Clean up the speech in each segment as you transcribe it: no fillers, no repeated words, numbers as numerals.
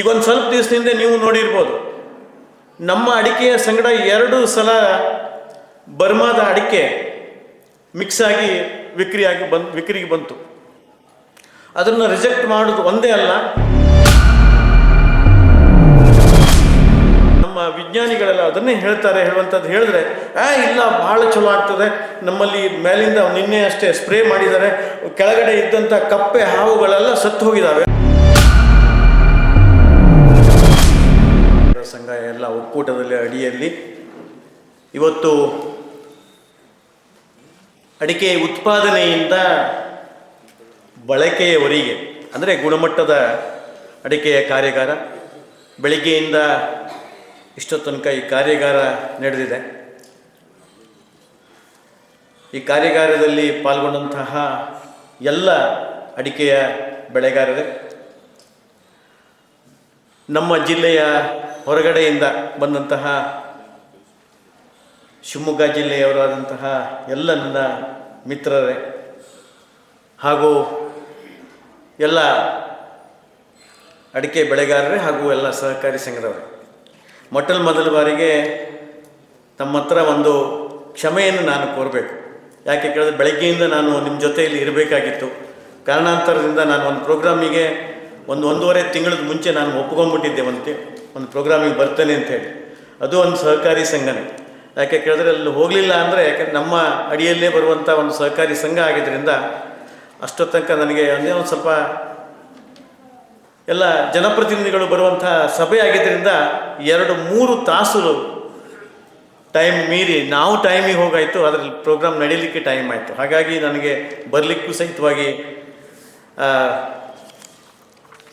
ಈಗ ಒಂದು ಸ್ವಲ್ಪ ದಿವಸದಿಂದ ನೀವು ನೋಡಿರ್ಬೋದು, ನಮ್ಮ ಅಡಿಕೆಯ ಸಂಗಡ 2 ಸಲ ಬರ್ಮಾದ ಅಡಿಕೆ ಮಿಕ್ಸ್ ಆಗಿ ವಿಕ್ರಿಗೆ ಬಂತು. ಅದನ್ನು ರಿಜೆಕ್ಟ್ ಮಾಡೋದು ಒಂದೇ ಅಲ್ಲ, ನಮ್ಮ ವಿಜ್ಞಾನಿಗಳೆಲ್ಲ ಅದನ್ನೇ ಹೇಳುವಂಥದ್ದು ಹೇಳಿದ್ರೆ ಇಲ್ಲ ಭಾಳ ಚಲೋ ಆಗ್ತದೆ, ನಮ್ಮಲ್ಲಿ ಮೇಲಿಂದ ನಿನ್ನೆ ಅಷ್ಟೇ ಸ್ಪ್ರೇ ಮಾಡಿದ್ದಾರೆ, ಕೆಳಗಡೆ ಇದ್ದಂಥ ಕಪ್ಪೆ ಹಾವುಗಳೆಲ್ಲ ಸತ್ತು ಹೋಗಿದ್ದಾವೆ. ಸಂಘ ಎಲ್ಲ ಒಕ್ಕೂಟದಲ್ಲಿ ಅಡಿಯಲ್ಲಿ ಇವತ್ತು ಅಡಿಕೆ ಉತ್ಪಾದನೆಯಿಂದ ಬಳಕೆಯವರೆಗೆ ಅಂದರೆ ಗುಣಮಟ್ಟದ ಅಡಿಕೆಯ ಕಾರ್ಯಾಗಾರ ಬೆಳಿಗ್ಗೆಯಿಂದ ಇಷ್ಟೋ ತನಕ ಈ ಕಾರ್ಯಾಗಾರ ನಡೆದಿದೆ. ಈ ಕಾರ್ಯಾಗಾರದಲ್ಲಿ ಪಾಲ್ಗೊಂಡಂತಹ ಎಲ್ಲ ಅಡಿಕೆಯ ಬೆಳೆಗಾರರೇ, ನಮ್ಮ ಜಿಲ್ಲೆಯ ಹೊರಗಡೆಯಿಂದ ಬಂದಂತಹ ಶಿವಮೊಗ್ಗ ಜಿಲ್ಲೆಯವರಾದಂತಹ ಎಲ್ಲ ನನ್ನ ಮಿತ್ರರೇ ಹಾಗೂ ಎಲ್ಲ ಅಡಿಕೆ ಬೆಳೆಗಾರರೇ ಹಾಗೂ ಎಲ್ಲ ಸಹಕಾರಿ ಸಂಘದವರೇ, ಮೊದಲ ಬಾರಿಗೆ ತಮ್ಮ ಹತ್ರ ಒಂದು ಕ್ಷಮೆಯನ್ನು ನಾನು ಕೋರಬೇಕು. ಯಾಕೆ ಕೇಳಿದ್ರೆ ಬೆಳಗ್ಗೆಯಿಂದ ನಾನು ನಿಮ್ಮ ಜೊತೆಯಲ್ಲಿ ಇರಬೇಕಾಗಿತ್ತು. ಕಾರಣಾಂತರದಿಂದ ನಾನು ಒಂದು ಪ್ರೋಗ್ರಾಮಿಗೆ 1.5 ತಿಂಗಳದ ಮುಂಚೆ ನಾನು ಒಪ್ಕೊಂಡ್ಬಿಟ್ಟಿದ್ದೆ, ಒಂದು ಪ್ರೋಗ್ರಾಮಿಗೆ ಬರ್ತೇನೆ ಅಂಥೇಳಿ. ಅದು ಒಂದು ಸಹಕಾರಿ ಸಂಘನೇ. ಯಾಕೆ ಕೇಳಿದ್ರೆ ಅಲ್ಲಿ ಹೋಗಲಿಲ್ಲ ಅಂದರೆ, ಯಾಕೆಂದರೆ ನಮ್ಮ ಅಡಿಯಲ್ಲೇ ಬರುವಂಥ ಒಂದು ಸಹಕಾರಿ ಸಂಘ ಆಗಿದ್ದರಿಂದ ಅಷ್ಟೋ ತನಕ ನನಗೆ ಒಂದು ಸ್ವಲ್ಪ ಎಲ್ಲ ಜನಪ್ರತಿನಿಧಿಗಳು ಬರುವಂಥ ಸಭೆ ಆಗಿದ್ದರಿಂದ 2-3 ತಾಸು ಟೈಮ್ ಮೀರಿ ನಾವು ಟೈಮಿಗೆ ಹೋಗಾಯಿತು, ಅದರಲ್ಲಿ ಪ್ರೋಗ್ರಾಮ್ ನಡೀಲಿಕ್ಕೆ ಟೈಮ್ ಆಯಿತು. ಹಾಗಾಗಿ ನನಗೆ ಬರಲಿಕ್ಕೂ ಸಹಿತವಾಗಿ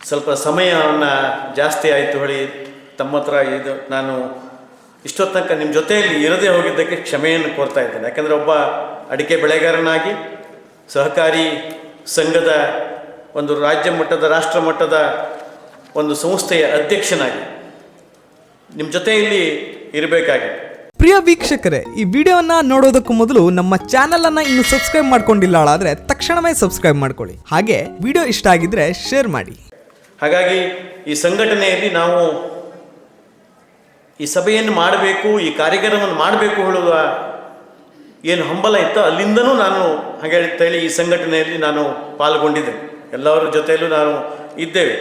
ಸ್ವಲ್ಪ ಸಮಯವನ್ನು ಜಾಸ್ತಿ ಆಯಿತು. ಹೇಳಿ ತಮ್ಮ ಹತ್ರ ಇದು ನಾನು ಇಷ್ಟೊತ್ತು ತನಕ ನಿಮ್ಮ ಜೊತೆಯಲ್ಲಿ ಇರದೇ ಹೋಗಿದ್ದಕ್ಕೆ ಕ್ಷಮೆಯನ್ನು ಕೋರ್ತಾ ಇದ್ದೇನೆ. ಯಾಕಂದರೆ ಒಬ್ಬ ಅಡಿಕೆ ಬೆಳೆಗಾರನಾಗಿ, ಸಹಕಾರಿ ಸಂಘದ ಒಂದು ರಾಜ್ಯ ಮಟ್ಟದ ರಾಷ್ಟ್ರ ಮಟ್ಟದ ಒಂದು ಸಂಸ್ಥೆಯ ಅಧ್ಯಕ್ಷನಾಗಿ ನಿಮ್ಮ ಜೊತೆಯಲ್ಲಿ ಇರಬೇಕಾಗಿದೆ. ಪ್ರಿಯ ವೀಕ್ಷಕರೇ, ಈ ವಿಡಿಯೋನ ನೋಡೋದಕ್ಕೂ ಮೊದಲು ನಮ್ಮ ಚಾನೆಲ್ ಅನ್ನ ಇನ್ನು ಸಬ್ಸ್ಕ್ರೈಬ್ ಮಾಡ್ಕೊಂಡಿಲ್ಲ ಆದರೆ ತಕ್ಷಣವೇ ಸಬ್ಸ್ಕ್ರೈಬ್ ಮಾಡ್ಕೊಳ್ಳಿ. ಹಾಗೆ ವಿಡಿಯೋ ಇಷ್ಟ ಆಗಿದ್ರೆ ಶೇರ್ ಮಾಡಿ. ಹಾಗಾಗಿ ಈ ಸಂಘಟನೆಯಲ್ಲಿ ನಾವು ಈ ಸಭೆಯನ್ನು ಮಾಡಬೇಕು, ಈ ಕಾರ್ಯಕ್ರಮವನ್ನು ಮಾಡಬೇಕು ಹೇಳುವ ಏನು ಹಂಬಲ ಇತ್ತು, ಅಲ್ಲಿಂದನೂ ನಾನು ಹಾಗೆ ಹೇಳಿ ಈ ಸಂಘಟನೆಯಲ್ಲಿ ನಾನು ಪಾಲ್ಗೊಂಡಿದ್ದೇನೆ. ಎಲ್ಲರ ಜೊತೆಯಲ್ಲೂ ನಾವು ಇದ್ದೇವೆ,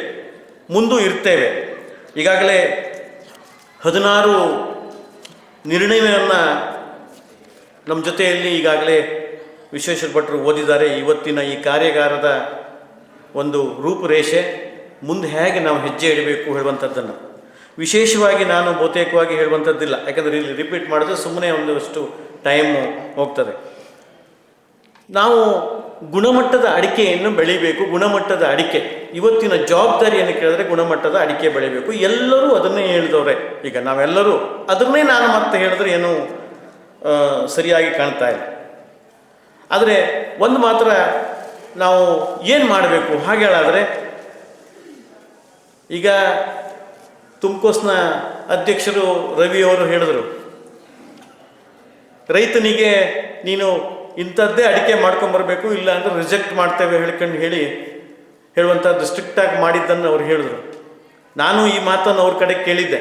ಮುಂದೂ ಇರ್ತೇವೆ. ಈಗಾಗಲೇ 16 ನಿರ್ಣಯವನ್ನು ನಮ್ಮ ಜೊತೆಯಲ್ಲಿ ಈಗಾಗಲೇ ವಿಶ್ವೇಶ್ವರ ಭಟ್ರು ಓದಿದ್ದಾರೆ. ಇವತ್ತಿನ ಈ ಕಾರ್ಯಾಗಾರದ ಒಂದು ರೂಪುರೇಷೆ, ಮುಂದೆ ಹೇಗೆ ನಾವು ಹೆಜ್ಜೆ ಇಡಬೇಕು ಹೇಳುವಂಥದ್ದನ್ನು ವಿಶೇಷವಾಗಿ ನಾನು ಬಹುತೇಕವಾಗಿ ಹೇಳುವಂಥದ್ದಿಲ್ಲ. ಯಾಕಂದರೆ ಇಲ್ಲಿ ರಿಪೀಟ್ ಮಾಡಿದ್ರೆ ಸುಮ್ಮನೆ ಒಂದಷ್ಟು ಟೈಮು ಹೋಗ್ತದೆ. ನಾವು ಗುಣಮಟ್ಟದ ಅಡಿಕೆಯನ್ನು ಬೆಳಿಬೇಕು. ಗುಣಮಟ್ಟದ ಅಡಿಕೆ ಇವತ್ತಿನ ಜವಾಬ್ದಾರಿಯನ್ನು ಕೇಳಿದ್ರೆ ಗುಣಮಟ್ಟದ ಅಡಿಕೆ ಬೆಳಿಬೇಕು. ಎಲ್ಲರೂ ಅದನ್ನೇ ಹೇಳಿದವ್ರೆ. ಈಗ ನಾವೆಲ್ಲರೂ ಅದನ್ನೇ ನಾನು ಮತ್ತೆ ಹೇಳಿದ್ರೆ ಏನೂ ಸರಿಯಾಗಿ ಕಾಣ್ತಾ ಇಲ್ಲ. ಆದರೆ ಒಂದು ಮಾತ್ರ ನಾವು ಏನು ಮಾಡಬೇಕು ಹಾಗೆ ಹೇಳಾದರೆ, ಈಗ ತುಮ್ಕೋಸ್ನ ಅಧ್ಯಕ್ಷರು ರವಿಯವರು ಹೇಳಿದರು, ರೈತನಿಗೆ ನೀನು ಇಂಥದ್ದೇ ಅಡಿಕೆ ಮಾಡ್ಕೊಂಬರ್ಬೇಕು, ಇಲ್ಲ ಅಂದರೆ ರಿಜೆಕ್ಟ್ ಮಾಡ್ತೇವೆ ಹೇಳುವಂಥದ್ದು ಸ್ಟ್ರಿಕ್ಟಾಗಿ ಮಾಡಿದ್ದನ್ನು ಅವ್ರು ಹೇಳಿದ್ರು. ನಾನು ಈ ಮಾತನ್ನು ಅವ್ರ ಕಡೆ ಕೇಳಿದ್ದೆ.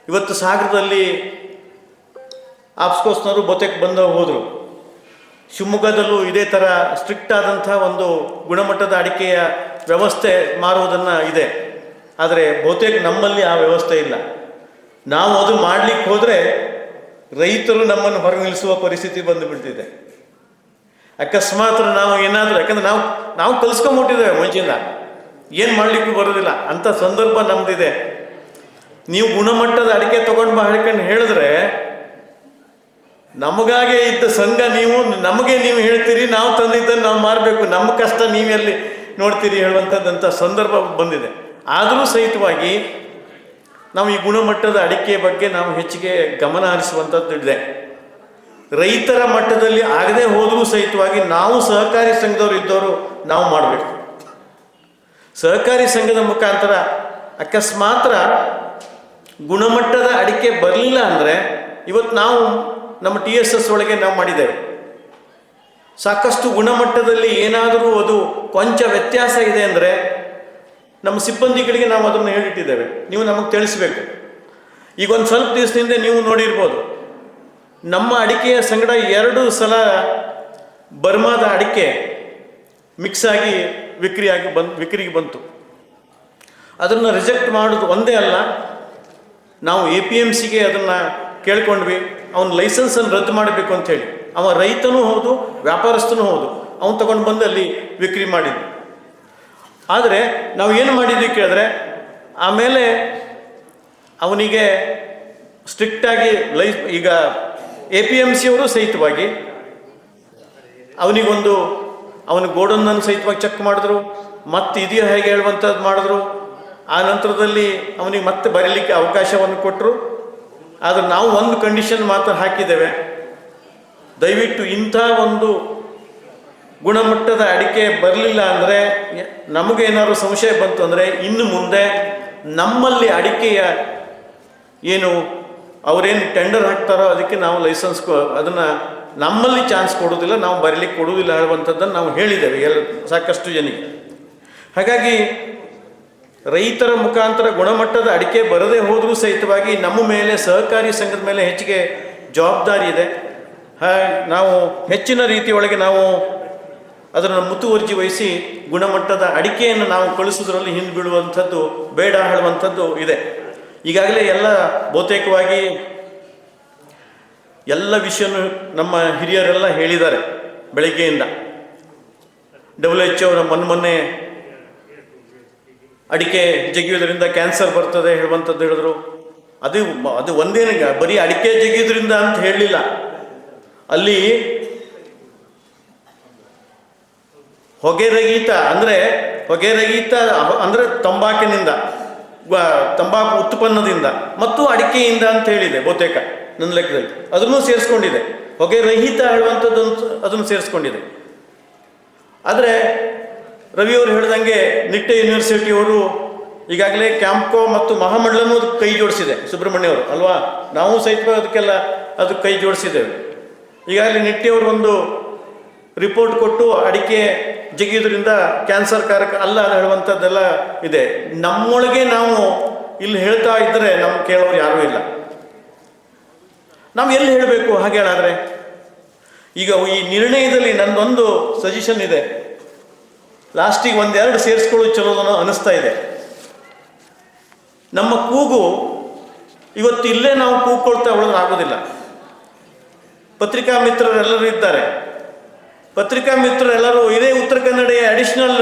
ಇವತ್ತು ಸಾಗರದಲ್ಲಿ ಆಪ್ಸ್ಕೋಸ್ನವರು ಬಹುತೇಕ ಬಂದು ಹೋದರು. ಶಿವಮೊಗ್ಗದಲ್ಲೂ ಇದೇ ಥರ ಸ್ಟ್ರಿಕ್ಟ್ ಆದಂಥ ಒಂದು ಗುಣಮಟ್ಟದ ಅಡಿಕೆಯ ವ್ಯವಸ್ಥೆ ಮಾರುವುದನ್ನು ಇದೆ. ಆದರೆ ಬಹುತೇಕ ನಮ್ಮಲ್ಲಿ ಆ ವ್ಯವಸ್ಥೆ ಇಲ್ಲ. ನಾವು ಅದು ಮಾಡಲಿಕ್ಕೆ ಹೋದರೆ ರೈತರು ನಮ್ಮನ್ನು ಹೊರಗೆ ನಿಲ್ಲಿಸುವ ಪರಿಸ್ಥಿತಿ ಬಂದುಬಿಡ್ತಿದೆ. ಅಕಸ್ಮಾತ್ ನಾವು ಏನಾದರೂ, ಯಾಕಂದರೆ ನಾವು ಕಲಿಸ್ಕೊಂಬಿಟ್ಟಿದ್ದೇವೆ ಮುಂಚಿಂದ, ಏನು ಮಾಡಲಿಕ್ಕೂ ಬರೋದಿಲ್ಲ ಅಂಥ ಸಂದರ್ಭ ನಮ್ಮದಿದೆ. ನೀವು ಗುಣಮಟ್ಟದ ಅಡಿಕೆ ತೊಗೊಂಡು ಹೇಳಿದ್ರೆ ನಮಗಾಗೆ ಇದ್ದ ಸಂಘ ನಮಗೆ ನೀವು ಹೇಳ್ತೀರಿ, ನಾವು ತಂದಿದ್ದನ್ನು ನಾವು ಮಾರಬೇಕು, ನಮ್ಮ ಕಷ್ಟ ನೀವೆಲ್ಲಿ ನೋಡ್ತೀರಿ ಹೇಳುವಂಥದ್ದಂಥ ಸಂದರ್ಭ ಬಂದಿದೆ. ಆದರೂ ಸಹಿತವಾಗಿ ನಾವು ಈ ಗುಣಮಟ್ಟದ ಅಡಿಕೆ ಬಗ್ಗೆ ನಾವು ಹೆಚ್ಚಿಗೆ ಗಮನ ಹರಿಸುವಂಥದ್ದು ಇದೆ. ರೈತರ ಮಟ್ಟದಲ್ಲಿ ಆಗದೆ ಹೋದರೂ ಸಹಿತವಾಗಿ ನಾವು ಸಹಕಾರಿ ಸಂಘದವರು ಇದ್ದವರು ನಾವು ಮಾಡಬೇಕು. ಸಹಕಾರಿ ಸಂಘದ ಮುಖಾಂತರ ಅಕಸ್ಮಾತ್ರ ಗುಣಮಟ್ಟದ ಅಡಿಕೆ ಬರಲಿಲ್ಲ ಅಂದರೆ, ಇವತ್ತು ನಾವು ನಮ್ಮ TSS ಒಳಗೆ ನಾವು ಮಾಡಿದ್ದೇವೆ, ಸಾಕಷ್ಟು ಗುಣಮಟ್ಟದಲ್ಲಿ ಏನಾದರೂ ಅದು ಕೊಂಚ ವ್ಯತ್ಯಾಸ ಇದೆ ಅಂದರೆ ನಮ್ಮ ಸಿಬ್ಬಂದಿಗಳಿಗೆ ನಾವು ಅದನ್ನು ಹೇಳಿಟ್ಟಿದ್ದೇವೆ, ನೀವು ನಮಗೆ ತಿಳಿಸಬೇಕು. ಈಗ ಒಂದು ಸ್ವಲ್ಪ ದಿವಸದಿಂದ ನೀವು ನೋಡಿರ್ಬೋದು, ನಮ್ಮ ಅಡಿಕೆಯ ಸಂಗಡ 2 ಸಲ ಬರ್ಮಾದ ಅಡಿಕೆ ಮಿಕ್ಸ್ ಆಗಿ ವಿಕ್ರಿಗೆ ಬಂತು. ಅದನ್ನು ರಿಜೆಕ್ಟ್ ಮಾಡೋದು ಒಂದೇ ಅಲ್ಲ, ನಾವು APMCಗೆ ಅದನ್ನು ಕೇಳ್ಕೊಂಡ್ವಿ, ಅವನ ಲೈಸೆನ್ಸನ್ನು ರದ್ದು ಮಾಡಬೇಕು ಅಂಥೇಳಿ. ಅವ ರೈತನೂ ಹೌದು, ವ್ಯಾಪಾರಸ್ಥನೂ ಹೌದು, ಅವನು ತಗೊಂಡು ಬಂದು ಅಲ್ಲಿ ವಿಕ್ರಿ ಮಾಡಿದ್ವಿ. ಆದರೆ ನಾವು ಏನು ಮಾಡಿದ್ವಿ ಕೇಳಿದ್ರೆ, ಆಮೇಲೆ ಅವನಿಗೆ ಸ್ಟ್ರಿಕ್ಟಾಗಿ ಈಗ APMC ಅವರು ಸಹಿತವಾಗಿ ಅವನ ಗೋಡನ್ನನ್ನು ಸಹಿತವಾಗಿ ಚೆಕ್ ಮಾಡಿದ್ರು, ಮತ್ತೆ ಇದೆಯೋ ಹೇಗೆ ಹೇಳುವಂಥದ್ದು ಮಾಡಿದ್ರು. ಆ ನಂತರದಲ್ಲಿ ಅವನಿಗೆ ಮತ್ತೆ ಬರೀಲಿಕ್ಕೆ ಅವಕಾಶವನ್ನು ಕೊಟ್ಟರು. ಆದರೆ ನಾವು ಒಂದು ಕಂಡೀಷನ್ ಮಾತ್ರ ಹಾಕಿದ್ದೇವೆ, ದಯವಿಟ್ಟು ಇಂಥ ಒಂದು ಗುಣಮಟ್ಟದ ಅಡಿಕೆ ಬರಲಿಲ್ಲ ಅಂದರೆ, ನಮಗೇನಾದ್ರು ಸಂಶಯ ಬಂತು ಅಂದರೆ, ಇನ್ನು ಮುಂದೆ ನಮ್ಮಲ್ಲಿ ಅಡಿಕೆಯ ಏನು ಅವರೇನು ಟೆಂಡರ್ ಹಾಕ್ತಾರೋ ಅದಕ್ಕೆ ನಾವು ಲೈಸೆನ್ಸ್ ಅದನ್ನು ನಮ್ಮಲ್ಲಿ ಚಾನ್ಸ್ ಕೊಡೋದಿಲ್ಲ, ನಾವು ಬರಲಿಕ್ಕೆ ಕೊಡುವುದಿಲ್ಲ ಹೇಳುವಂಥದ್ದನ್ನು ನಾವು ಹೇಳಿದ್ದೇವೆ ಸಾಕಷ್ಟು ಜನಿಗೆ. ಹಾಗಾಗಿ ರೈತರ ಮುಖಾಂತರ ಗುಣಮಟ್ಟದ ಅಡಿಕೆ ಬರದೇ ಹೋದರೂ ಸಹಿತವಾಗಿ ನಮ್ಮ ಮೇಲೆ, ಸಹಕಾರಿ ಸಂಘದ ಮೇಲೆ ಹೆಚ್ಚಿಗೆ ಜವಾಬ್ದಾರಿ ಇದೆ. ನಾವು ಹೆಚ್ಚಿನ ರೀತಿಯೊಳಗೆ ನಾವು ಅದನ್ನು ಮುತುವರ್ಜಿ ವಹಿಸಿ ಗುಣಮಟ್ಟದ ಅಡಿಕೆಯನ್ನು ನಾವು ಕಳಿಸೋದ್ರಲ್ಲಿ ಹಿಂದೆ ಬೀಳುವಂಥದ್ದು ಬೇಡ ಹೇಳುವಂಥದ್ದು ಇದೆ. ಈಗಾಗಲೇ ಎಲ್ಲ ಬಹುತೇಕವಾಗಿ ಎಲ್ಲ ವಿಷಯನೂ ನಮ್ಮ ಹಿರಿಯರೆಲ್ಲ ಹೇಳಿದ್ದಾರೆ ಬೆಳಗ್ಗೆಯಿಂದ. WHO ಮೊನ್ನೆ ಅಡಿಕೆ ಜಗಿಯೋದ್ರಿಂದ ಕ್ಯಾನ್ಸರ್ ಬರ್ತದೆ ಹೇಳುವಂಥದ್ದು ಹೇಳಿದ್ರು. ಅದು ಒಂದೇನ ಬರೀ ಅಡಿಕೆ ಜಗಿಯೋದ್ರಿಂದ ಅಂತ ಹೇಳಲಿಲ್ಲ, ಅಲ್ಲಿ ಹೊಗೆರಹಿತ ಅಂದರೆ ತಂಬಾಕು ಉತ್ಪನ್ನದಿಂದ ಮತ್ತು ಅಡಿಕೆಯಿಂದ ಅಂತ ಹೇಳಿದೆ ಬಹುತೇಕ ನನ್ನ ಲೆಕ್ಕದಲ್ಲಿ. ಅದನ್ನು ಸೇರಿಸ್ಕೊಂಡಿದೆ, ಹೊಗೆ ರಹಿತ ಹೇಳುವಂಥದ್ದು ಅದನ್ನು ಸೇರಿಸ್ಕೊಂಡಿದೆ. ಆದರೆ ರವಿಯವರು ಹೇಳಿದಂಗೆ ನಿಟ್ಟೆ ಯೂನಿವರ್ಸಿಟಿಯವರು ಈಗಾಗಲೇ ಕ್ಯಾಂಪ್ಕೋ ಮತ್ತು ಮಹಾಮಂಡಲನೂ ಅದಕ್ಕೆ ಕೈ ಜೋಡಿಸಿದೆ, ಸುಬ್ರಹ್ಮಣ್ಯವರು ಅಲ್ವಾ, ನಾವು ಸಹಿತ ಅದಕ್ಕೆಲ್ಲ ಅದಕ್ಕೆ ಕೈ ಜೋಡಿಸಿದ್ದೇವೆ. ಈಗಾಗಲೇ ನಿಟ್ಟೆಯವರು ಒಂದು ರಿಪೋರ್ಟ್ ಕೊಟ್ಟು ಅಡಿಕೆ ಜಗಿಯೋದ್ರಿಂದ ಕ್ಯಾನ್ಸರ್ ಕಾರಕ ಅಲ್ಲ ಹೇಳುವಂಥದ್ದೆಲ್ಲ ಇದೆ. ನಮ್ಮೊಳಗೆ ನಾವು ಇಲ್ಲಿ ಹೇಳ್ತಾ ಇದ್ದರೆ ನಮ್ಮ ಕೇಳೋರು ಯಾರೂ ಇಲ್ಲ. ನಾವು ಎಲ್ಲಿ ಹೇಳಬೇಕು ಹಾಗೆ ಹೇಳಾದರೆ? ಈಗ ಈ ನಿರ್ಣಯದಲ್ಲಿ ನನ್ನೊಂದು ಸಜೆಷನ್ ಇದೆ, ಲಾಸ್ಟಿಗೆ 1-2 ಸೇರಿಸ್ಕೊಳ್ಳೋದು ಚಲೋ ಅನ್ನಿಸ್ತಾ ಇದೆ. ನಮ್ಮ ಕೂಗು ಇವತ್ತು ಇಲ್ಲೇ ನಾವು ಕೂಗ್ಕೊಳ್ತಾ ಉಳಿದ್ರೆ ಆಗೋದಿಲ್ಲ. ಪತ್ರಿಕಾ ಮಿತ್ರರೆಲ್ಲರೂ ಇದ್ದಾರೆ, ಪತ್ರಿಕಾ ಮಿತ್ರರೆಲ್ಲರೂ ಇದೇ ಉತ್ತರ ಕನ್ನಡ ಅಡಿಷನಲ್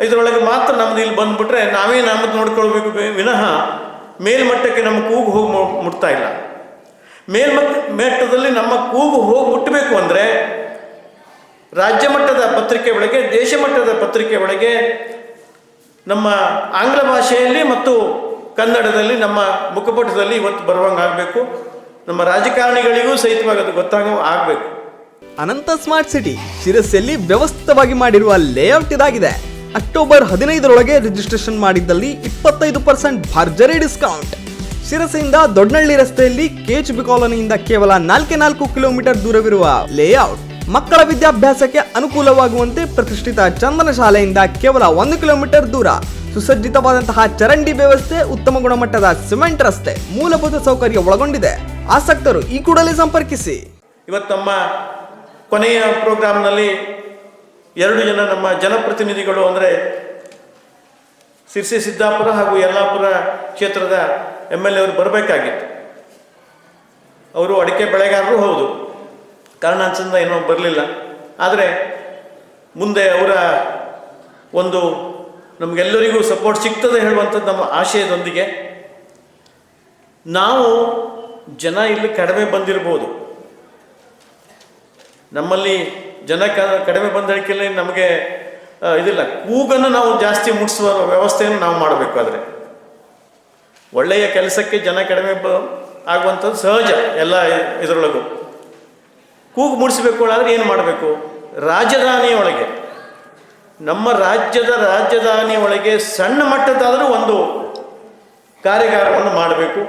ಇದರೊಳಗೆ ಮಾತ್ರ ನಮ್ದು ಇಲ್ಲಿ ಬಂದುಬಿಟ್ರೆ ನಾವೇ ನಮ್ಮದು ನೋಡ್ಕೊಳ್ಬೇಕು ವಿನಃ ಮೇಲ್ಮಟ್ಟಕ್ಕೆ ನಮ್ಮ ಕೂಗು ಹೋಗಿ ಮುಟ್ತಾ ಇಲ್ಲ. ಮೇಲ್ಮಟ್ಟದಲ್ಲಿ ನಮ್ಮ ಕೂಗು ಹೋಗಿ ಮುಟ್ಟಬೇಕು ಅಂದರೆ ರಾಜ್ಯ ಮಟ್ಟದ ಪತ್ರಿಕೆ ಒಳಗೆ, ದೇಶ ಮಟ್ಟದ ಪತ್ರಿಕೆ ಒಳಗೆ ನಮ್ಮ ಆಂಗ್ಲ ಭಾಷೆಯಲ್ಲಿ ಮತ್ತು ಕನ್ನಡದಲ್ಲಿ ನಮ್ಮ ಮುಖಪುಟದಲ್ಲಿ ಇವತ್ತು ಬರುವಂಗೆ ಆಗಬೇಕು. ನಮ್ಮ ರಾಜಕಾರಣಿಗಳಿಗೂ ಸಹಿತವಾಗಿ ಅದು ಆಗಬೇಕು. ಅನಂತ ಸ್ಮಾರ್ಟ್ ಸಿಟಿ ಶಿರಸಿಯಲ್ಲಿ ವ್ಯವಸ್ಥಿತವಾಗಿ ಮಾಡಿರುವ ಲೇಔಟ್ ಇದಾಗಿದೆ. ಅಕ್ಟೋಬರ್ 15ರೊಳಗೆ ರಿಜಿಸ್ಟ್ರೇಷನ್ ಮಾಡಿದ್ದಲ್ಲಿ 25% ಭರ್ಜರಿ ಡಿಸ್ಕೌಂಟ್. ಶಿರಸಿಯಿಂದ ದೊಡ್ಡನಳ್ಳಿ ರಸ್ತೆಯಲ್ಲಿ KHB ಕಾಲೋನಿಯಿಂದ ಕೇವಲ 4 ಕಿಲೋಮೀಟರ್ ದೂರವಿರುವ ಲೇಔಟ್. ಮಕ್ಕಳ ವಿದ್ಯಾಭ್ಯಾಸಕ್ಕೆ ಅನುಕೂಲವಾಗುವಂತೆ ಪ್ರತಿಷ್ಠಿತ ಚಂದನ ಶಾಲೆಯಿಂದ ಕೇವಲ 1 ಕಿಲೋಮೀಟರ್ ದೂರ. ಸುಸಜ್ಜಿತವಾದಂತಹ ಚರಂಡಿ ವ್ಯವಸ್ಥೆ, ಉತ್ತಮ ಗುಣಮಟ್ಟದ ಸಿಮೆಂಟ್ ರಸ್ತೆ, ಮೂಲಭೂತ ಸೌಕರ್ಯ ಒಳಗೊಂಡಿದೆ. ಆಸಕ್ತರು ಈ ಕೂಡಲೇ ಸಂಪರ್ಕಿಸಿ. ಇವತ್ತು ನಮ್ಮ ಕೊನೆಯ ಪ್ರೋಗ್ರಾಮ್ನಲ್ಲಿ 2 ಜನ ನಮ್ಮ ಜನಪ್ರತಿನಿಧಿಗಳು ಅಂದರೆ ಸಿರ್ಸಿ ಸಿದ್ದಾಪುರ ಹಾಗೂ ಯಲ್ಲಾಪುರ ಕ್ಷೇತ್ರದ MLA ಅವರು ಬರಬೇಕಾಗಿತ್ತು. ಅವರು ಅಡಿಕೆ ಬೆಳೆಗಾರರು ಹೌದು, ಕಾರಣಾಂತರದಿಂದ ಏನೋ ಬರಲಿಲ್ಲ. ಆದರೆ ಮುಂದೆ ಅವರ ಒಂದು ನಮಗೆಲ್ಲರಿಗೂ ಸಪೋರ್ಟ್ ಸಿಗ್ತದೆ ಹೇಳುವಂಥದ್ದು ನಮ್ಮ ಆಶಯದೊಂದಿಗೆ ನಾವು ಜನ ಇಲ್ಲಿ ಕಡಿಮೆ ಬಂದಿರ್ಬೋದು. ನಮ್ಮಲ್ಲಿ ಜನ ಕಡಿಮೆ ಬಂದಳಿಕೆಯಲ್ಲಿ ನಮಗೆ ಇದಿಲ್ಲ, ಕೂಗನ್ನು ನಾವು ಜಾಸ್ತಿ ಮುಟ್ಟಿಸುವ ವ್ಯವಸ್ಥೆಯನ್ನು ನಾವು ಮಾಡಬೇಕು. ಆದರೆ ಒಳ್ಳೆಯ ಕೆಲಸಕ್ಕೆ ಜನ ಕಡಿಮೆ ಆಗುವಂಥದ್ದು ಸಹಜ. ಎಲ್ಲ ಇದರೊಳಗೂ ಕೂಗು ಮೂಡಿಸಬೇಕು ಆದರೆ ಏನು ಮಾಡಬೇಕು? ರಾಜಧಾನಿಯೊಳಗೆ, ನಮ್ಮ ರಾಜಧಾನಿ ಒಳಗೆ ಸಣ್ಣ ಮಟ್ಟದಾದರೂ ಒಂದು ಕಾರ್ಯಾಗಾರವನ್ನು ಮಾಡಬೇಕು.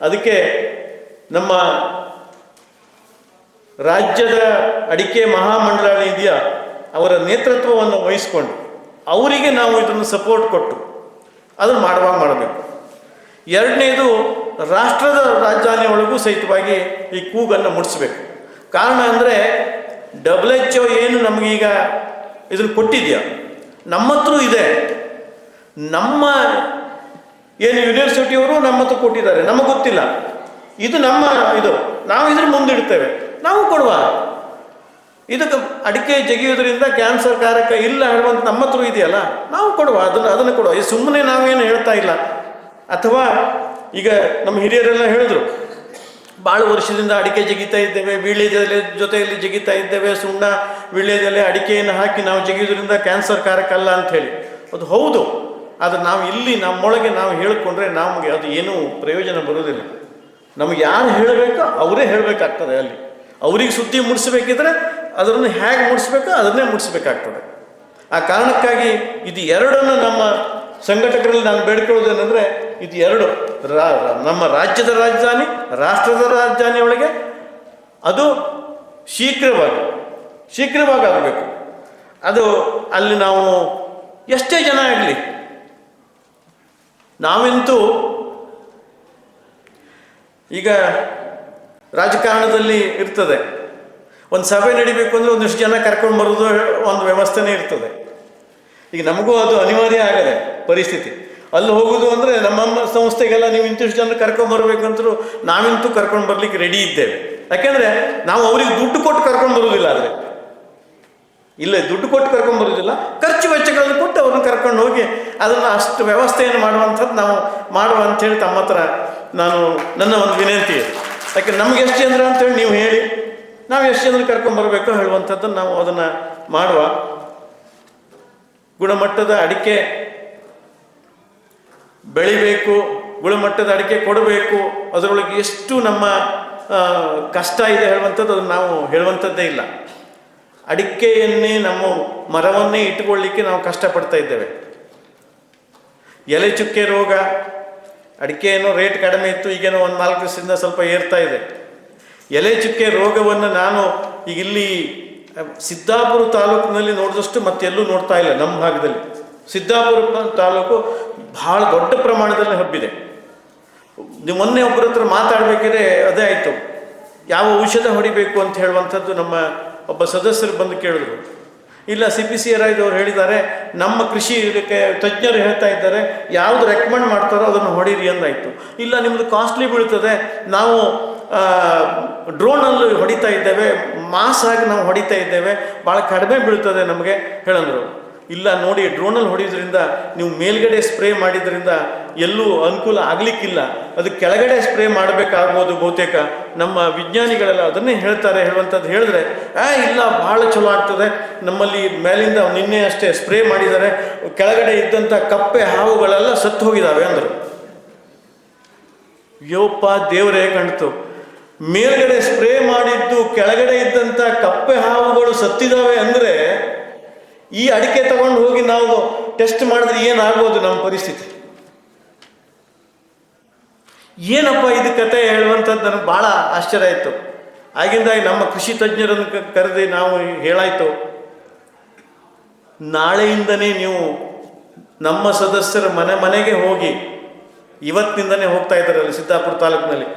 ಅದಕ್ಕೆ ನಮ್ಮ ರಾಜ್ಯದ ಅಡಿಕೆ ಮಹಾಮಂಡಳ ಇದೆಯಾ, ಅವರ ನೇತೃತ್ವವನ್ನು ವಹಿಸಿಕೊಂಡು ಅವರಿಗೆ ನಾವು ಇದನ್ನು ಸಪೋರ್ಟ್ ಕೊಟ್ಟು ಅದನ್ನು ಮಾಡಬೇಕು. ಎರಡನೇದು, ರಾಷ್ಟ್ರದ ರಾಜಧಾನಿ ಒಳಗೂ ಸಹಿತವಾಗಿ ಈ ಕೂಗನ್ನು ಮುಟ್ಟಿಸ್ಬೇಕು. ಕಾರಣ ಅಂದರೆ WHO ಏನು ನಮಗೀಗ ಇದನ್ನು ಕೊಟ್ಟಿದೆಯಾ, ನಮ್ಮ ಹತ್ರ ಇದೆ. ನಮ್ಮ ಏನು ಯೂನಿವರ್ಸಿಟಿಯವರು ನಮ್ಮ ಹತ್ರ ಕೊಟ್ಟಿದ್ದಾರೆ, ನಮಗೆ ಗೊತ್ತಿಲ್ಲ. ಇದು ನಮ್ಮ ನಾವು ಇದ್ರ ಮುಂದಿಡ್ತೇವೆ, ನಾವು ಕೊಡುವ. ಇದಕ್ಕೆ ಅಡಿಕೆ ಜಗಿಯೋದ್ರಿಂದ ಕ್ಯಾನ್ಸರ್ ಕಾರಕ ಇಲ್ಲ ಹೇಳುವಂಥ ನಮ್ಮ ಹತ್ರ ಇದೆಯಲ್ಲ, ನಾವು ಕೊಡುವ, ಅದನ್ನು ಕೊಡುವ. ಇದು ಸುಮ್ಮನೆ ನಾವೇನು ಹೇಳ್ತಾ ಇಲ್ಲ. ಅಥವಾ ಈಗ ನಮ್ಮ ಹಿರಿಯರೆಲ್ಲ ಹೇಳಿದ್ರು, ಭಾಳ ವರ್ಷದಿಂದ ಅಡಿಕೆ ಜಗಿತಾ ಇದ್ದೇವೆ, ವೀಳ್ಯದೆಲೆ ಜೊತೆಯಲ್ಲಿ ಜಗಿತಾ ಇದ್ದೇವೆ, ಸುಣ್ಣ ವೀಳ್ಯದೆಲೆ ಅಡಿಕೆಯನ್ನು ಹಾಕಿ ನಾವು ಜಗಿಯೋದ್ರಿಂದ ಕ್ಯಾನ್ಸರ್ ಕಾರಕ ಅಲ್ಲ ಅಂಥೇಳಿ. ಅದು ಹೌದು. ಆದರೆ ನಾವು ಇಲ್ಲಿ ನಮ್ಮೊಳಗೆ ನಾವು ಹೇಳಿಕೊಂಡ್ರೆ ನಮಗೆ ಅದು ಏನೂ ಪ್ರಯೋಜನ ಬರೋದಿಲ್ಲ. ನಮಗೆ ಯಾರು ಹೇಳಬೇಕೋ ಅವರೇ ಹೇಳಬೇಕಾಗ್ತದೆ. ಅಲ್ಲಿ ಅವ್ರಿಗೆ ಸುದ್ದಿ ಮುಡಿಸ್ಬೇಕಿದ್ರೆ ಅದನ್ನು ಹೇಗೆ ಮುಡಿಸ್ಬೇಕೋ ಅದನ್ನೇ ಮುಡಿಸ್ಬೇಕಾಗ್ತದೆ. ಆ ಕಾರಣಕ್ಕಾಗಿ ಇದು ಎರಡನ್ನು ನಮ್ಮ ಸಂಘಟಕರಲ್ಲಿ ನಾನು ಬೇಡ್ಕೊಳ್ಳೋದೇನೆಂದರೆ, ಇದು ಎರಡು ನಮ್ಮ ರಾಜ್ಯದ ರಾಜಧಾನಿ, ರಾಷ್ಟ್ರದ ರಾಜಧಾನಿ ಒಳಗೆ ಅದು ಶೀಘ್ರವಾಗಿ ಆಗಬೇಕು. ಅದು ಅಲ್ಲಿ ನಾವು ಎಷ್ಟೇ ಜನ ಆಗಲಿ, ನಾವಂತೂ ಈಗ ರಾಜಕಾರಣದಲ್ಲಿ ಇರ್ತದೆ, ಒಂದು ಸಭೆ ನಡಿಬೇಕು ಅಂದರೆ ಒಂದಿಷ್ಟು ಜನ ಕರ್ಕೊಂಡು ಬರೋದು ಒಂದು ವ್ಯವಸ್ಥೆನೇ ಇರ್ತದೆ. ಈಗ ನಮಗೂ ಅದು ಅನಿವಾರ್ಯ ಆಗದೆ ಪರಿಸ್ಥಿತಿ. ಅಲ್ಲಿ ಹೋಗೋದು ಅಂದರೆ ನಮ್ಮ ಸಂಸ್ಥೆಗೆಲ್ಲ ನೀವು ಇಂತಿಷ್ಟು ಜನ ಕರ್ಕೊಂಬರ್ಬೇಕಂತರೂ ನಾವಿಂತೂ ಕರ್ಕೊಂಡು ಬರ್ಲಿಕ್ಕೆ ರೆಡಿ ಇದ್ದೇವೆ. ಯಾಕೆಂದರೆ ನಾವು ಅವ್ರಿಗೆ ದುಡ್ಡು ಕೊಟ್ಟು ಕರ್ಕೊಂಡು ಬರೋದಿಲ್ಲ. ಆದರೆ ಇಲ್ಲೇ ದುಡ್ಡು ಕೊಟ್ಟು ಕರ್ಕೊಂಡು ಬರೋದಿಲ್ಲ, ಖರ್ಚು ವೆಚ್ಚಗಳನ್ನು ಕೊಟ್ಟು ಅವ್ರನ್ನ ಕರ್ಕೊಂಡು ಹೋಗಿ ಅದನ್ನು ಅಷ್ಟು ವ್ಯವಸ್ಥೆಯನ್ನು ಮಾಡುವಂಥದ್ದು ನಾವು ಮಾಡುವ ಅಂಥೇಳಿ ತಮ್ಮ ಹತ್ರ ನನ್ನ ಒಂದು ವಿನಂತಿ ಇದೆ. ಯಾಕೆ ನಮ್ಗೆ ಎಷ್ಟು ಜನರು ಅಂತೇಳಿ ನೀವು ಹೇಳಿ, ನಾವು ಎಷ್ಟು ಜನರು ಕರ್ಕೊಂಬರ್ಬೇಕೋ ಹೇಳುವಂಥದ್ದನ್ನು ನಾವು ಅದನ್ನು ಮಾಡುವ. ಗುಣಮಟ್ಟದ ಅಡಿಕೆ ಬೆಳಿಬೇಕು, ಗುಣಮಟ್ಟದ ಅಡಿಕೆ ಕೊಡಬೇಕು. ಅದರೊಳಗೆ ಎಷ್ಟು ನಮ್ಮ ಕಷ್ಟ ಇದೆ ಹೇಳುವಂಥದ್ದು ಅದನ್ನು ನಾವು ಹೇಳುವಂಥದ್ದೇ ಇಲ್ಲ. ಅಡಿಕೆಯನ್ನೇ ನಮ್ಮ ಮರವನ್ನೇ ಇಟ್ಟುಕೊಳ್ಳಿಕ್ಕೆ ನಾವು ಕಷ್ಟಪಡ್ತಾ ಇದ್ದೇವೆ. ಎಲೆ ಚುಕ್ಕೆ ರೋಗ, ಅಡಿಕೆ ಏನೋ ರೇಟ್ ಕಡಿಮೆ ಇತ್ತು, ಈಗೇನೋ ಒಂದು 4 ದಿವಸದಿಂದ ಸ್ವಲ್ಪ ಏರ್ತಾ ಇದೆ. ಎಲೆ ಚುಕ್ಕೆ ರೋಗವನ್ನು ನಾನು ಈಗ ಇಲ್ಲಿ ಸಿದ್ದಾಪುರ ತಾಲೂಕಿನಲ್ಲಿ ನೋಡಿದಷ್ಟು ಮತ್ತೆಲ್ಲೂ ನೋಡ್ತಾ ಇಲ್ಲ. ನಮ್ಮ ಭಾಗದಲ್ಲಿ ಸಿದ್ದಾಪುರ ತಾಲೂಕು ಭಾಳ ದೊಡ್ಡ ಪ್ರಮಾಣದಲ್ಲಿ ಹಬ್ಬಿದೆ. ನೀವು ಮೊನ್ನೆ ಒಬ್ಬರ ಹತ್ರ ಮಾತಾಡಬೇಕಿದ್ರೆ ಅದೇ ಆಯಿತು, ಯಾವ ಔಷಧ ಹೊಡಿಬೇಕು ಅಂತ ಹೇಳುವಂಥದ್ದು ನಮ್ಮ ಒಬ್ಬ ಸದಸ್ಯರು ಬಂದು ಕೇಳಿದ್ರು. ಇಲ್ಲ, CPCRI ಅವರು ಹೇಳಿದ್ದಾರೆ, ನಮ್ಮ ಕೃಷಿ ತಜ್ಞರು ಹೇಳ್ತಾ ಇದ್ದಾರೆ, ಯಾವುದು ರೆಕಮೆಂಡ್ ಮಾಡ್ತಾರೋ ಅದನ್ನು ಹೊಡೀರಿ ಅಂದಾಯಿತು. ಇಲ್ಲ, ನಿಮ್ಮದು ಕಾಸ್ಟ್ಲಿ ಬೀಳ್ತದೆ, ನಾವು ಡ್ರೋನಲ್ಲಿ ಹೊಡಿತಾ ಇದ್ದೇವೆ, ಮಾಸಾಗಿ ನಾವು ಹೊಡಿತಾ ಇದ್ದೇವೆ, ಭಾಳ ಕಡಿಮೆ ಬೀಳ್ತದೆ ನಮಗೆ ಹೇಳಂದರು. ಇಲ್ಲ ನೋಡಿ, ಡ್ರೋನಲ್ಲಿ ಹೊಡಿಯೋದ್ರಿಂದ ನೀವು ಮೇಲ್ಗಡೆ ಸ್ಪ್ರೇ ಮಾಡಿದ್ರಿಂದ ಎಲ್ಲೂ ಅನುಕೂಲ ಆಗಲಿಕ್ಕಿಲ್ಲ, ಅದು ಕೆಳಗಡೆ ಸ್ಪ್ರೇ ಮಾಡಬೇಕಾಗ್ಬೋದು ಬಹುತೇಕ. ನಮ್ಮ ವಿಜ್ಞಾನಿಗಳೆಲ್ಲ ಅದನ್ನೇ ಹೇಳ್ತಾರೆ ಹೇಳುವಂಥದ್ದು ಹೇಳಿದ್ರೆ, ಇಲ್ಲ ಭಾಳ ಚಲೋ ಆಗ್ತದೆ, ನಮ್ಮಲ್ಲಿ ಮೇಲಿಂದ ನಿನ್ನೆ ಅಷ್ಟೇ ಸ್ಪ್ರೇ ಮಾಡಿದ್ದಾರೆ, ಕೆಳಗಡೆ ಇದ್ದಂಥ ಕಪ್ಪೆ ಹಾವುಗಳೆಲ್ಲ ಸತ್ತು ಹೋಗಿದ್ದಾವೆ ಅಂದರು. ಯೋಪ್ಪ ದೇವರೇ ಕಾಣ್ತು, ಮೇಲ್ಗಡೆ ಸ್ಪ್ರೇ ಮಾಡಿದ್ದು ಕೆಳಗಡೆ ಇದ್ದಂಥ ಕಪ್ಪೆ ಹಾವುಗಳು ಸತ್ತಿದ್ದಾವೆ ಅಂದರೆ ಈ ಅಡಿಕೆ ತಗೊಂಡು ಹೋಗಿ ನಾವು ಟೆಸ್ಟ್ ಮಾಡಿದ್ರೆ ಏನಾಗ್ಬೋದು ನಮ್ಮ ಪರಿಸ್ಥಿತಿ? ಏನಪ್ಪ ಇದು ಕತೆ ಹೇಳುವಂಥದ್ದು ನನಗೆ ಭಾಳ ಆಶ್ಚರ್ಯ ಆಯಿತು. ಆಗಿಂದಾಗಿ ನಮ್ಮ ಕೃಷಿ ತಜ್ಞರನ್ನು ಕರೆದು ನಾವು ಹೇಳಾಯಿತು, ನಾಳೆಯಿಂದನೇ ನೀವು ನಮ್ಮ ಸದಸ್ಯರ ಮನೆಗೆ ಹೋಗಿ, ಇವತ್ತಿನಿಂದನೇ ಹೋಗ್ತಾ ಇದ್ದಾರೆ ಅಲ್ಲಿ ಸಿದ್ದಾಪುರ ತಾಲೂಕಿನಲ್ಲಿ,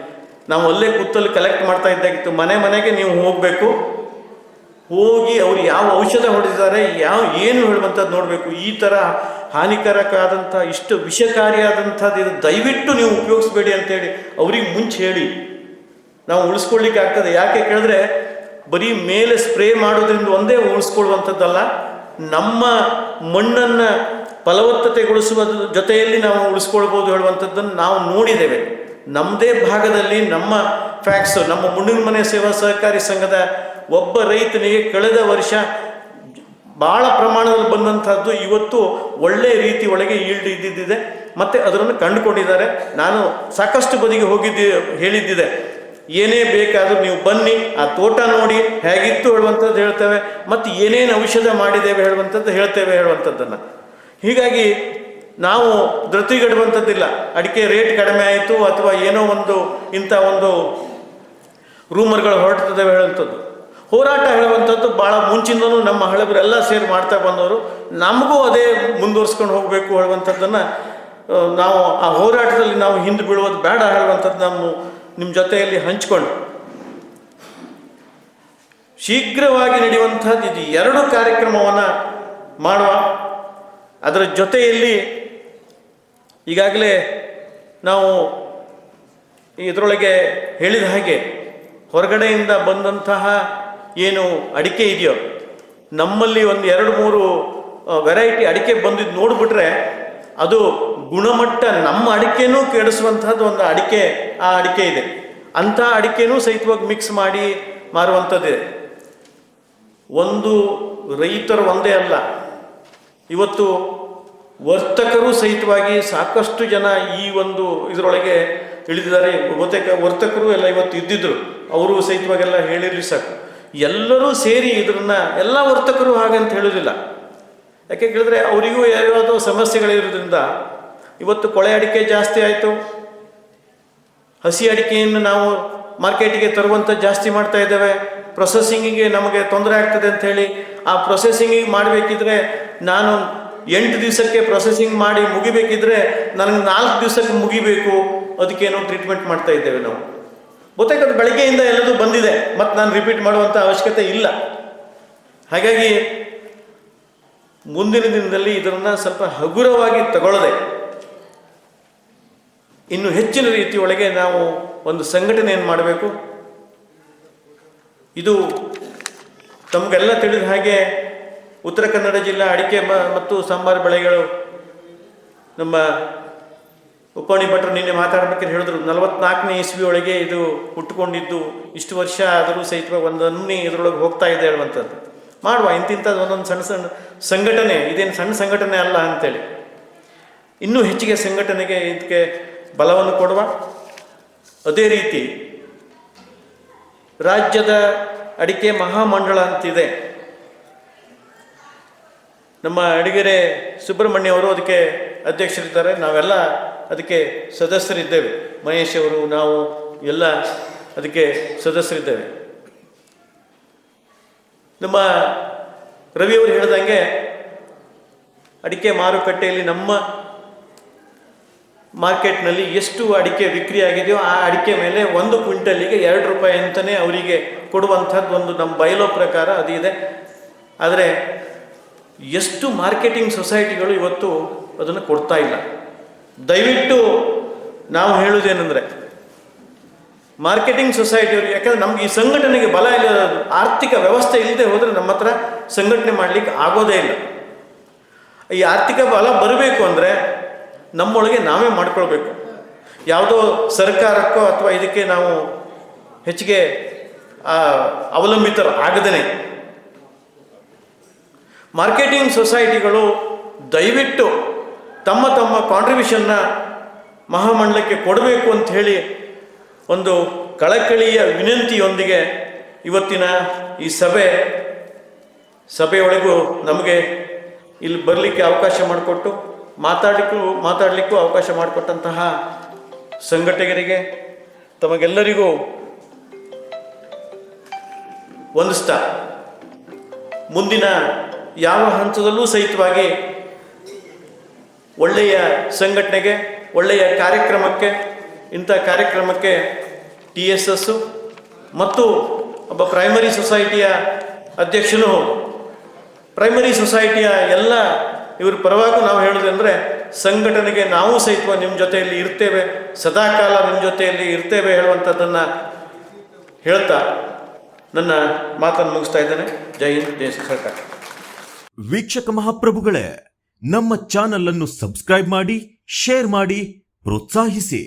ನಾವು ಅಲ್ಲೇ ಕೂತಲ್ಲಿ ಕಲೆಕ್ಟ್ ಮಾಡ್ತಾ ಇದ್ದಾಗಿತ್ತು. ಮನೆಗೆ ನೀವು ಹೋಗಬೇಕು, ಹೋಗಿ ಅವ್ರು ಯಾವ ಔಷಧ ಹೊಡೆದಿದ್ದಾರೆ, ಏನು ಹೇಳುವಂಥದ್ದು ನೋಡಬೇಕು. ಈ ಥರ ಹಾನಿಕಾರಕ ಆದಂಥ, ಇಷ್ಟು ವಿಷಕಾರಿಯಾದಂಥದ್ದು ಇದು ದಯವಿಟ್ಟು ನೀವು ಉಪಯೋಗಿಸ್ಬೇಡಿ ಅಂತೇಳಿ ಅವ್ರಿಗೆ ಮುಂಚೆ ಹೇಳಿ ನಾವು ಉಳಿಸ್ಕೊಳ್ಳಿಕ್ಕೆ ಆಗ್ತದೆ. ಯಾಕೆ ಕೇಳಿದ್ರೆ, ಬರೀ ಮೇಲೆ ಸ್ಪ್ರೇ ಮಾಡೋದ್ರಿಂದ ಒಂದೇ ಉಳಿಸ್ಕೊಳ್ಳುವಂಥದ್ದಲ್ಲ, ನಮ್ಮ ಮಣ್ಣನ್ನು ಫಲವತ್ತತೆಗೊಳಿಸುವ ಜೊತೆಯಲ್ಲಿ ನಾವು ಉಳಿಸ್ಕೊಳ್ಬೋದು ಹೇಳುವಂಥದ್ದನ್ನು ನಾವು ನೋಡಿದ್ದೇವೆ. ನಮ್ಮದೇ ಭಾಗದಲ್ಲಿ ನಮ್ಮ ಫ್ಯಾಕ್ಟ್ಸು, ನಮ್ಮ ಮುಂಡಿನ ಮನೆ ಸೇವಾ ಸಹಕಾರಿ ಸಂಘದ ಒಬ್ಬ ರೈತನಿಗೆ ಕಳೆದ ವರ್ಷ ಭಾಳ ಪ್ರಮಾಣದಲ್ಲಿ ಬಂದಂಥದ್ದು ಇವತ್ತು ಒಳ್ಳೆಯ ರೀತಿ ಒಳಗೆ ಈಲ್ಡ್ ಇದ್ದಿದ್ದಿದೆ, ಮತ್ತು ಅದನ್ನು ಕಂಡುಕೊಂಡಿದ್ದಾರೆ. ನಾನು ಸಾಕಷ್ಟು ಬದಿಗೆ ಹೇಳಿದ್ದಿದೆ, ಏನೇ ಬೇಕಾದರೂ ನೀವು ಬನ್ನಿ, ಆ ತೋಟ ನೋಡಿ ಹೇಗಿತ್ತು ಹೇಳುವಂಥದ್ದು ಹೇಳ್ತೇವೆ, ಮತ್ತು ಏನೇನು ಔಷಧ ಮಾಡಿದ್ದೇವೆ ಹೇಳುವಂಥದ್ದು ಹೇಳ್ತೇವೆ ಹೇಳುವಂಥದ್ದನ್ನು. ಹೀಗಾಗಿ ನಾವು ಧೃತಿಗೆಡುವಂಥದ್ದಿಲ್ಲ. ಅಡಿಕೆ ರೇಟ್ ಕಡಿಮೆ ಆಯಿತು ಅಥವಾ ಏನೋ ಒಂದು ಇಂಥ ಒಂದು ರೂಮರ್ಗಳು ಹೊರಡ್ತದೇವೆ ಹೇಳುವಂಥದ್ದು. ಹೋರಾಟ ಹೇಳುವಂಥದ್ದು ಭಾಳ ಮುಂಚಿಂದನೂ ನಮ್ಮ ಹಳಬರೆಲ್ಲ ಸೇರಿ ಮಾಡ್ತಾ ಬಂದವರು. ನಮಗೂ ಅದೇ ಮುಂದುವರ್ಸ್ಕೊಂಡು ಹೋಗಬೇಕು ಹೇಳುವಂಥದ್ದನ್ನು ನಾವು ಆ ಹೋರಾಟದಲ್ಲಿ ನಾವು ಹಿಂದೆ ಬೀಳುವುದು ಬೇಡ ಹೇಳುವಂಥದ್ದು ನಿಮ್ಮ ಜೊತೆಯಲ್ಲಿ ಹಂಚಿಕೊಂಡು ಶೀಘ್ರವಾಗಿ ನಡೆಯುವಂಥದ್ದು ಇದು 2 ಕಾರ್ಯಕ್ರಮವನ್ನು ಮಾಡುವ. ಅದರ ಜೊತೆಯಲ್ಲಿ ಈಗಾಗಲೇ ನಾವು ಇದರೊಳಗೆ ಹೇಳಿದ ಹಾಗೆ ಹೊರಗಡೆಯಿಂದ ಬಂದಂತಹ ಏನು ಅಡಿಕೆ ಇದೆಯೋ, ನಮ್ಮಲ್ಲಿ ಒಂದು 2-3 ವೆರೈಟಿ ಅಡಿಕೆ ಬಂದಿದ್ದು ನೋಡಿಬಿಟ್ರೆ ಅದು ಗುಣಮಟ್ಟ ನಮ್ಮ ಅಡಿಕೆನೂ ಕೆಡಿಸುವಂಥದ್ದು ಒಂದು ಅಡಿಕೆ ಇದೆ. ಅಂಥ ಅಡಿಕೆನೂ ಸಹಿತವಾಗಿ ಮಿಕ್ಸ್ ಮಾಡಿ ಮಾರುವಂಥದ್ದಿದೆ. ಒಂದು ರೈತರು ಒಂದೇ ಅಲ್ಲ, ಇವತ್ತು ವರ್ತಕರು ಸಹಿತವಾಗಿ ಸಾಕಷ್ಟು ಜನ ಈ ಒಂದು ಇದರೊಳಗೆ ಇಳಿದಿದ್ದಾರೆ. ಬಹುತೇಕ ವರ್ತಕರು ಎಲ್ಲ ಇವತ್ತು ಇದ್ದಿದ್ರು, ಅವರು ಸಹಿತವಾಗೆಲ್ಲ ಹೇಳಿರಲಿ ಸಾಕು. ಎಲ್ಲರೂ ಸೇರಿ ಇದನ್ನ ಎಲ್ಲ ವರ್ತಕರು ಹಾಗಂತ ಹೇಳೋದಿಲ್ಲ. ಯಾಕೆ ಕೇಳಿದ್ರೆ ಅವರಿಗೂ ಯಾವುದೋ ಸಮಸ್ಯೆಗಳಿರೋದ್ರಿಂದ ಇವತ್ತು ಕೊಳೆ ಅಡಿಕೆ ಜಾಸ್ತಿ ಆಯಿತು, ಹಸಿ ಅಡಿಕೆಯನ್ನು ನಾವು ಮಾರ್ಕೆಟಿಗೆ ತರುವಂಥ ಜಾಸ್ತಿ ಮಾಡ್ತಾ ಇದ್ದೇವೆ. ಪ್ರೊಸೆಸಿಂಗಿಗೆ ನಮಗೆ ತೊಂದರೆ ಆಗ್ತದೆ ಅಂಥೇಳಿ ಆ ಪ್ರೊಸೆಸಿಂಗಿಗೆ ಮಾಡಬೇಕಿದ್ರೆ ನಾನು 8 ದಿವಸಕ್ಕೆ ಪ್ರೊಸೆಸಿಂಗ್ ಮಾಡಿ ಮುಗಿಬೇಕಿದ್ರೆ ನನಗೆ 4 ದಿವಸಕ್ಕೆ ಮುಗಿಬೇಕು, ಅದಕ್ಕೇನೋ ಟ್ರೀಟ್ಮೆಂಟ್ ಮಾಡ್ತಾ ಇದ್ದೇವೆ ನಾವು. ಬಹುತೇಕ ಅದು ಬೆಳಗ್ಗೆಯಿಂದ ಎಲ್ಲದೂ ಬಂದಿದೆ, ಮತ್ತು ನಾನು ರಿಪೀಟ್ ಮಾಡುವಂಥ ಅವಶ್ಯಕತೆ ಇಲ್ಲ. ಹಾಗಾಗಿ ಮುಂದಿನ ದಿನದಲ್ಲಿ ಇದನ್ನು ಸ್ವಲ್ಪ ಹಗುರವಾಗಿ ತಗೊಳ್ಳದೆ ಇನ್ನು ಹೆಚ್ಚಿನ ರೀತಿಯೊಳಗೆ ನಾವು ಒಂದು ಸಂಘಟನೆಯನ್ನು ಮಾಡಬೇಕು. ಇದು ತಮಗೆಲ್ಲ ತಿಳಿದ ಹಾಗೆ ಉತ್ತರ ಕನ್ನಡ ಜಿಲ್ಲಾ ಅಡಿಕೆ ಮತ್ತು ಸಾಂಬಾರು ಬೆಳೆಗಳು ನಮ್ಮ ಉಪಣಿ ಭಟ್ರು ನಿನ್ನೆ ಮಾತಾಡ್ಬೇಕಾದ್ರೆ ಹೇಳಿದ್ರು 44ನೇ ಇಸ್ವಿ ಒಳಗೆ ಇದು ಹುಟ್ಟುಕೊಂಡಿದ್ದು, ಇಷ್ಟು ವರ್ಷ ಆದರೂ ಸಹಿತವಾಗಿ ಒಂದೊಂದು ಇದರೊಳಗೆ ಹೋಗ್ತಾ ಇದೆ ಹೇಳುವಂಥದ್ದು. ಮಾಡುವ ಇಂಥದ್ದು ಒಂದೊಂದು ಸಣ್ಣ ಸಣ್ಣ ಸಂಘಟನೆ, ಇದೇನು ಸಣ್ಣ ಸಂಘಟನೆ ಅಲ್ಲ ಅಂಥೇಳಿ ಇನ್ನೂ ಹೆಚ್ಚಿಗೆ ಸಂಘಟನೆಗೆ ಇದಕ್ಕೆ ಬಲವನ್ನು ಕೊಡುವ. ಅದೇ ರೀತಿ ರಾಜ್ಯದ ಅಡಿಕೆ ಮಹಾಮಂಡಳ ಅಂತಿದೆ, ನಮ್ಮ ಅಡಿಗೆರೆ ಸುಬ್ರಹ್ಮಣ್ಯ ಅವರು ಅದಕ್ಕೆ ಅಧ್ಯಕ್ಷರಿದ್ದಾರೆ, ನಾವೆಲ್ಲ ಅದಕ್ಕೆ ಸದಸ್ಯರಿದ್ದೇವೆ. ಮಹೇಶ್ ಅವರು, ನಾವು ಎಲ್ಲ ಅದಕ್ಕೆ ಸದಸ್ಯರಿದ್ದೇವೆ. ನಮ್ಮ ರವಿಯವರು ಹೇಳ್ದಂಗೆ ಅಡಿಕೆ ಮಾರುಕಟ್ಟೆಯಲ್ಲಿ ನಮ್ಮ ಮಾರ್ಕೆಟ್ನಲ್ಲಿ ಎಷ್ಟು ಅಡಿಕೆ ಬಿಕ್ರಿ ಆಗಿದೆಯೋ ಆ ಅಡಿಕೆ ಮೇಲೆ 1 ಕ್ವಿಂಟಲಿಗೆ 2 ರೂಪಾಯಿ ಅಂತಲೇ ಅವರಿಗೆ ಕೊಡುವಂಥದ್ದು ಒಂದು ನಮ್ಮ ಬಯಲೋ ಪ್ರಕಾರ ಅದಿದೆ. ಆದರೆ ಎಷ್ಟು ಮಾರ್ಕೆಟಿಂಗ್ ಸೊಸೈಟಿಗಳು ಇವತ್ತು ಅದನ್ನು ಕೊಡ್ತಾ ಇಲ್ಲ. ದಯವಿಟ್ಟು ನಾವು ಹೇಳುವುದೇನೆಂದರೆ ಮಾರ್ಕೆಟಿಂಗ್ ಸೊಸೈಟಿಯವರು, ಯಾಕಂದರೆ ನಮ್ಗೆ ಈ ಸಂಘಟನೆಗೆ ಬಲ ಇಲ್ಲ, ಆರ್ಥಿಕ ವ್ಯವಸ್ಥೆ ಇಲ್ಲದೆ ಹೋದರೆ ನಮ್ಮ ಹತ್ರ ಸಂಘಟನೆ ಮಾಡಲಿಕ್ಕೆ ಆಗೋದೇ ಇಲ್ಲ. ಈ ಆರ್ಥಿಕ ಬಲ ಬರಬೇಕು ಅಂದರೆ ನಮ್ಮೊಳಗೆ ನಾವೇ ಮಾಡ್ಕೊಳ್ಬೇಕು. ಯಾವುದೋ ಸರ್ಕಾರಕ್ಕೋ ಅಥವಾ ಇದಕ್ಕೆ ನಾವು ಹೆಚ್ಚಿಗೆ ಅವಲಂಬಿತರು ಆಗದೇ ಮಾರ್ಕೆಟಿಂಗ್ ಸೊಸೈಟಿಗಳು ದಯವಿಟ್ಟು ತಮ್ಮ ತಮ್ಮ ಕಾಂಟ್ರಿಬ್ಯೂಷನ್ನ ಮಹಾಮಂಡಲಕ್ಕೆ ಕೊಡಬೇಕು ಅಂತ ಹೇಳಿ ಒಂದು ಕಳಕಳಿಯ ವಿನಂತಿಯೊಂದಿಗೆ ಇವತ್ತಿನ ಈ ಸಭೆಯೊಳಗೂ ನಮಗೆ ಇಲ್ಲಿ ಬರಲಿಕ್ಕೆ ಅವಕಾಶ ಮಾಡಿಕೊಟ್ಟು ಮಾತಾಡಲಿಕ್ಕೂ ಅವಕಾಶ ಮಾಡಿಕೊಟ್ಟಂತಹ ಸಂಘಟಕರಿಗೆ ತಮಗೆಲ್ಲರಿಗೂ ವಂದಿಸ್ತಾ ಮುಂದಿನ ಯಾವ ಹಂತದಲ್ಲೂ ಸಹಿತವಾಗಿ ಒಳ್ಳೆಯ ಸಂಘಟನೆಗೆ, ಒಳ್ಳೆಯ ಕಾರ್ಯಕ್ರಮಕ್ಕೆ, ಇಂಥ ಕಾರ್ಯಕ್ರಮಕ್ಕೆ TSS ಮತ್ತು ಒಬ್ಬ ಪ್ರೈಮರಿ ಸೊಸೈಟಿಯ ಅಧ್ಯಕ್ಷನೂ ಹೌದು, ಪ್ರೈಮರಿ ಸೊಸೈಟಿಯ ಎಲ್ಲ ಇವ್ರ ಪರವಾಗಿ ನಾವು ಹೇಳೋದಂದರೆ ಸಂಘಟನೆಗೆ ನಾವು ಸಹಿತವಾಗಿ ನಿಮ್ಮ ಜೊತೆಯಲ್ಲಿ ಇರ್ತೇವೆ, ಸದಾಕಾಲ ನಿಮ್ಮ ಜೊತೆಯಲ್ಲಿ ಇರ್ತೇವೆ ಹೇಳುವಂಥದ್ದನ್ನು ಹೇಳ್ತಾ ನನ್ನ ಮಾತನ್ನು ಮುಗಿಸ್ತಾ ಇದ್ದೇನೆ. ಜೈ ಹಿಂದ್, ಜೈ ಸರ್ಕಾರ. ವೀಕ್ಷಕ ಮಹಾಪ್ರಭುಗಳೇ, ನಮ್ಮ ಚಾನಲ್ ಅನ್ನು ಸಬ್ಸ್ಕ್ರೈಬ್ ಮಾಡಿ, ಶೇರ್ ಮಾಡಿ, ಪ್ರೋತ್ಸಾಹಿಸಿ.